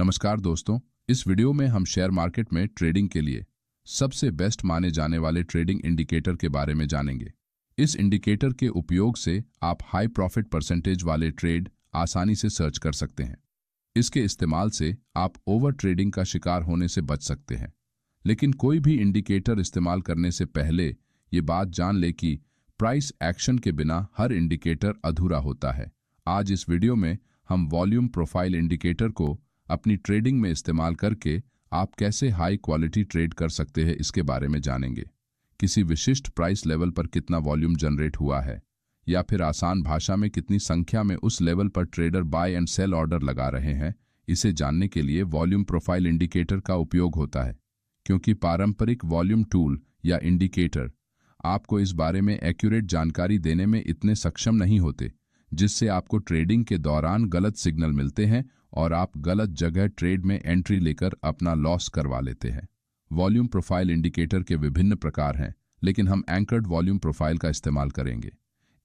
नमस्कार दोस्तों, इस वीडियो में हम शेयर मार्केट में ट्रेडिंग के लिए सबसे बेस्ट माने जाने वाले ट्रेडिंग इंडिकेटर के बारे में जानेंगे। इस इंडिकेटर के उपयोग से आप हाई प्रॉफिट परसेंटेज वाले ट्रेड आसानी से सर्च कर सकते हैं। इसके इस्तेमाल से आप ओवर ट्रेडिंग का शिकार होने से बच सकते हैं। लेकिन कोई भी इंडिकेटर इस्तेमाल करने से पहले ये बात जान ले कि प्राइस एक्शन के बिना हर इंडिकेटर अधूरा होता है। आज इस वीडियो में हम वॉल्यूम प्रोफाइल इंडिकेटर को अपनी ट्रेडिंग में इस्तेमाल करके आप कैसे हाई क्वालिटी ट्रेड कर सकते हैं इसके बारे में जानेंगे। किसी विशिष्ट प्राइस लेवल पर कितना वॉल्यूम जनरेट हुआ है, या फिर आसान भाषा में कितनी संख्या में उस लेवल पर trader buy and sell order लगा रहे हैं, इसे जानने के लिए वॉल्यूम प्रोफाइल इंडिकेटर का उपयोग होता है। क्योंकि पारंपरिक वॉल्यूम टूल या इंडिकेटर आपको इस बारे में एक्यूरेट जानकारी देने में इतने सक्षम नहीं होते, जिससे आपको ट्रेडिंग के दौरान गलत सिग्नल मिलते हैं और आप गलत जगह ट्रेड में एंट्री लेकर अपना लॉस करवा लेते हैं। वॉल्यूम प्रोफाइल इंडिकेटर के विभिन्न प्रकार हैं, लेकिन हम एंकर्ड वॉल्यूम प्रोफाइल का इस्तेमाल करेंगे।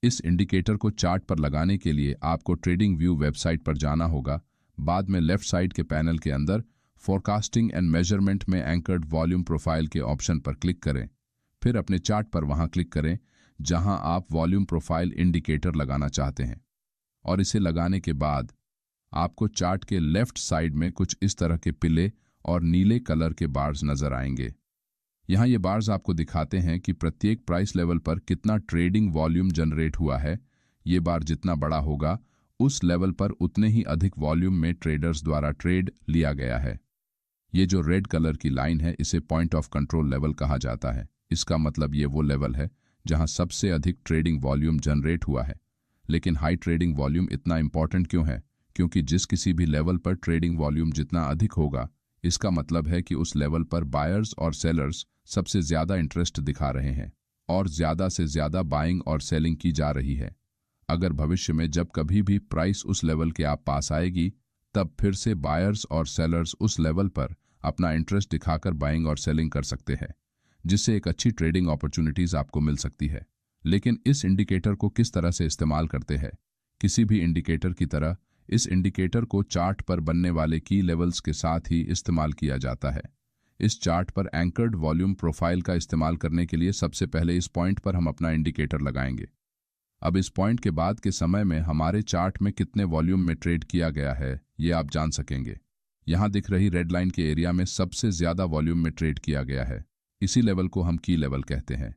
इस इंडिकेटर को चार्ट पर लगाने के लिए आपको ट्रेडिंग व्यू वेबसाइट पर जाना होगा। बाद में लेफ्ट साइड के पैनल के अंदर फोरकास्टिंग एंड मेजरमेंट में एंकर्ड वॉल्यूम प्रोफाइल के ऑप्शन पर क्लिक करें। फिर अपने चार्ट पर वहां क्लिक करें जहां आप वॉल्यूम प्रोफाइल इंडिकेटर लगाना चाहते हैं, और इसे लगाने के बाद आपको चार्ट के लेफ्ट साइड में कुछ इस तरह के पीले और नीले कलर के बार्स नजर आएंगे। यहाँ ये बार्स आपको दिखाते हैं कि प्रत्येक प्राइस लेवल पर कितना ट्रेडिंग वॉल्यूम जनरेट हुआ है। ये बार जितना बड़ा होगा उस लेवल पर उतने ही अधिक वॉल्यूम में ट्रेडर्स द्वारा ट्रेड लिया गया है। ये जो रेड कलर की लाइन है, इसे पॉइंट ऑफ कंट्रोल लेवल कहा जाता है। इसका मतलब ये वो लेवल है जहां सबसे अधिक ट्रेडिंग वॉल्यूम जनरेट हुआ है। लेकिन हाई ट्रेडिंग वॉल्यूम इतना इंपॉर्टेंट क्यों है? क्योंकि जिस किसी भी लेवल पर ट्रेडिंग वॉल्यूम जितना अधिक होगा, इसका मतलब है कि उस लेवल पर बायर्स और सेलर्स सबसे ज्यादा इंटरेस्ट दिखा रहे हैं और ज्यादा से ज्यादा बाइंग और सेलिंग की जा रही है। अगर भविष्य में जब कभी भी प्राइस उस लेवल के आप पास आएगी, तब फिर से बायर्स और सेलर्स उस लेवल पर अपना इंटरेस्ट दिखाकर बाइंग और सेलिंग कर सकते हैं, जिससे एक अच्छी ट्रेडिंग अपॉर्चुनिटीज आपको मिल सकती है। लेकिन इस इंडिकेटर को किस तरह से इस्तेमाल करते हैं? किसी भी इंडिकेटर की तरह इस इंडिकेटर को चार्ट पर बनने वाले की लेवल्स के साथ ही इस्तेमाल किया जाता है। इस चार्ट पर एंकर्ड वॉल्यूम प्रोफाइल का इस्तेमाल करने के लिए सबसे पहले इस पॉइंट पर हम अपना इंडिकेटर लगाएंगे। अब इस पॉइंट के बाद के समय में हमारे चार्ट में कितने वॉल्यूम में ट्रेड किया गया है, ये आप जान सकेंगे। यहाँ दिख रही रेड लाइन के एरिया में सबसे ज्यादा वॉल्यूम में ट्रेड किया गया है। इसी लेवल को हम की लेवल कहते हैं।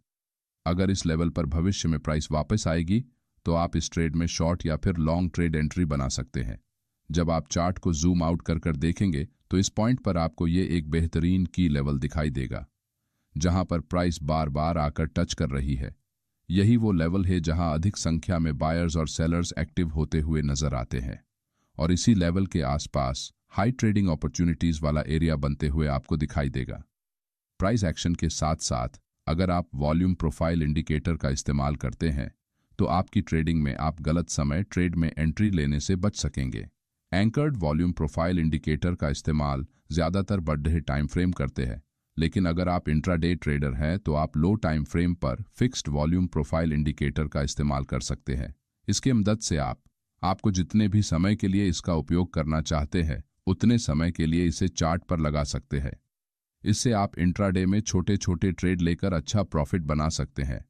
अगर इस लेवल पर भविष्य में प्राइस वापस आएगी, तो आप इस ट्रेड में शॉर्ट या फिर लॉन्ग ट्रेड एंट्री बना सकते हैं। जब आप चार्ट को जूम आउट कर देखेंगे तो इस पॉइंट पर आपको ये एक बेहतरीन की लेवल दिखाई देगा, जहां पर प्राइस बार बार आकर टच कर रही है। यही वो लेवल है जहां अधिक संख्या में बायर्स और सेलर्स एक्टिव होते हुए नजर आते हैं, और इसी लेवल के आसपास हाई ट्रेडिंग अपॉर्चुनिटीज वाला एरिया बनते हुए आपको दिखाई देगा। प्राइस एक्शन के साथ साथ अगर आप वॉल्यूम प्रोफाइल इंडिकेटर का इस्तेमाल करते हैं, तो आपकी ट्रेडिंग में आप गलत समय ट्रेड में एंट्री लेने से बच सकेंगे। एंकर्ड वॉल्यूम प्रोफाइल इंडिकेटर का इस्तेमाल ज्यादातर बढ़े टाइम फ्रेम करते हैं, लेकिन अगर आप इंट्राडे ट्रेडर हैं तो आप लो टाइम फ्रेम पर फिक्स्ड वॉल्यूम प्रोफाइल इंडिकेटर का इस्तेमाल कर सकते हैं। इसकी मदद से आपको जितने भी समय के लिए इसका उपयोग करना चाहते हैं, उतने समय के लिए इसे चार्ट पर लगा सकते हैं। इससे आप इंट्राडे में छोटे छोटे ट्रेड लेकर अच्छा प्रॉफिट बना सकते हैं।